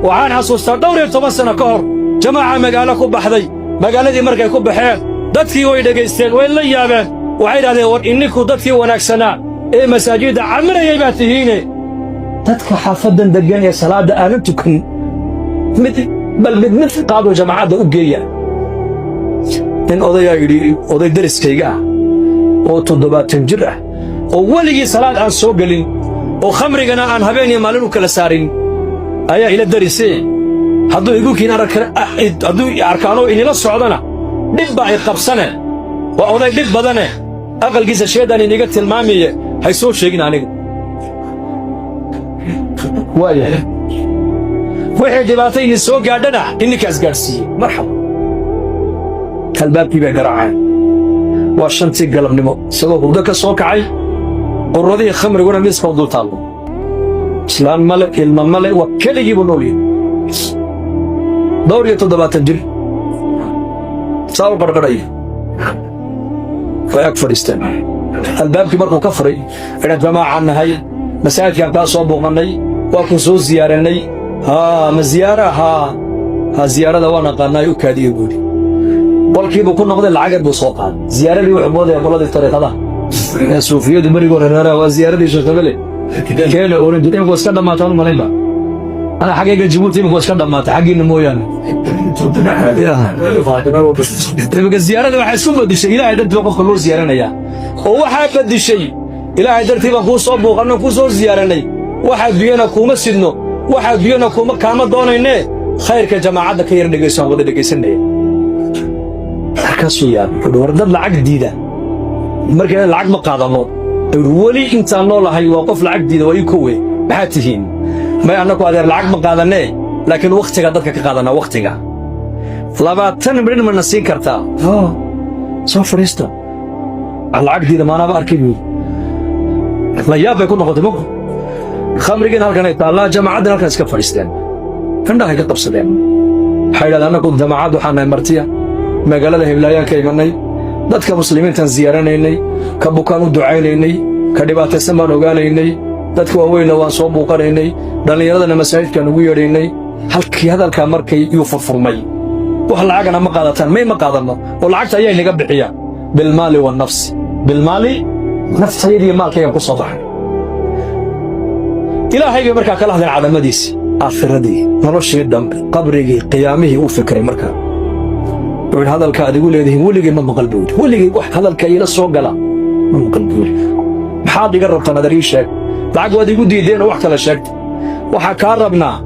وعان حسوستا دوري 10 سنة كهر جماعة مقالة كبحذي مقالة دي مركي كبحين دادكي وي دقيستين وين لي يابين وعيد هذا ور إنكو دادكي وناكسنا إيه مساجد عمرا يباتهيني دادك حافظا دقان يا صلاة آلنتكن بل مثل قادوا جماعة أبقية إن أضيا يري أضي درس كيقا أو تضبات تنجرة وولي صلاة آن سوقلين وخمرقنا آن هبين يمالون كالسارين أيا إلى الدرسين هدو يقول كينا هدو أركانو إني لا سعودنا دبا يقبسنا وأضي دب بدنا أقل قيسة شيدان إني قلت المامية هيسوف شيقنا عنك وايه وحي دباتين السوق قادنا إنك أزقارسي مرحبا الباب كيبا قرعان واشنتي قلب نمو سوى ودك السوق عاي قرودي خمر يقولنا ميس موضوع طالب سلان ملك الملك وكل يجيبوا نولي دوري تضبات الجري صار برقري فيكفر يستمع الباب كبر كفري إن جماعة عنا هاي مساجد كان تاسو بوغني وكسو زيارني مزيارة ها زيارة دوانا قانا يوكادي يقولي قولكي بكون نقضي العقد بسوقان زيارة لي وحبوضي يقول الطريقة ده الصوفية دي مريقو رنانا وزيارة دي شغلي كيلا أورين دي مكو اسكاد دماتا الماليبا أنا حقيقة جيبوتي مكو اسكاد دماتا حقي نمويان تبقى الزيارة دي waxay isku badishay ilaahay dad baa qofka loo ziyaaranaya oo waxa badishay ilaahay dartii baan ku soo booqano ku soo ziyaaranay waxa biyana kuma sidno waxa biyana kuma kaama doonayne khayrka jamaacada ka yar dhageysan wada dhageysanay markaasuu yaa wardad lacag diida markay lacag ma qaadano wali inta noolahay waa qof lacag diida way ku weey maxaa tihiin ma anaku adeer lacag ma qaadanay laakiin waqtiga dadka ka qaadana waqtiga 20 milyan ma nasiin kartaa soo fariista lacag diida ma ana arkay la yaab ay ku noqotay mako khamrigan halkan ay taala jamaacada halkan iska fariisteen fandhahay ka qabsadeen xayraad anaku jamaacadu waxaan martiya magaalada Hiilayaan ka imanay dadka muslimiintan ziyaaranaynay ka bukaan u ducaynaynay ka dhibaataysan baan ogaanaynay dadka waaweyn waan soo buuqanaynay dhalinyaradana masaajidka ugu yeedhaynay halkii hadalka markay uu furfurmay wax lacagna ma qaadataan ma qaadano oo lacagta ayay naga bixiya bil maali wa nafsi bil maali nafsaydi maalkayga ku soo baxay ilaahay markaa kala hadlay cadamadiisi aakhiradi noloshii dambe qabrigi qiyaamihi uu fikray markaa oo hadalka adigu leedahay waligii ma maqal buud waligii wax hadalka ila soo gala ma maqal buud maxaa diga rabtaa nadari sheeg lacag wadi igu diideen wax kala sheegtay waxa ka rabnaa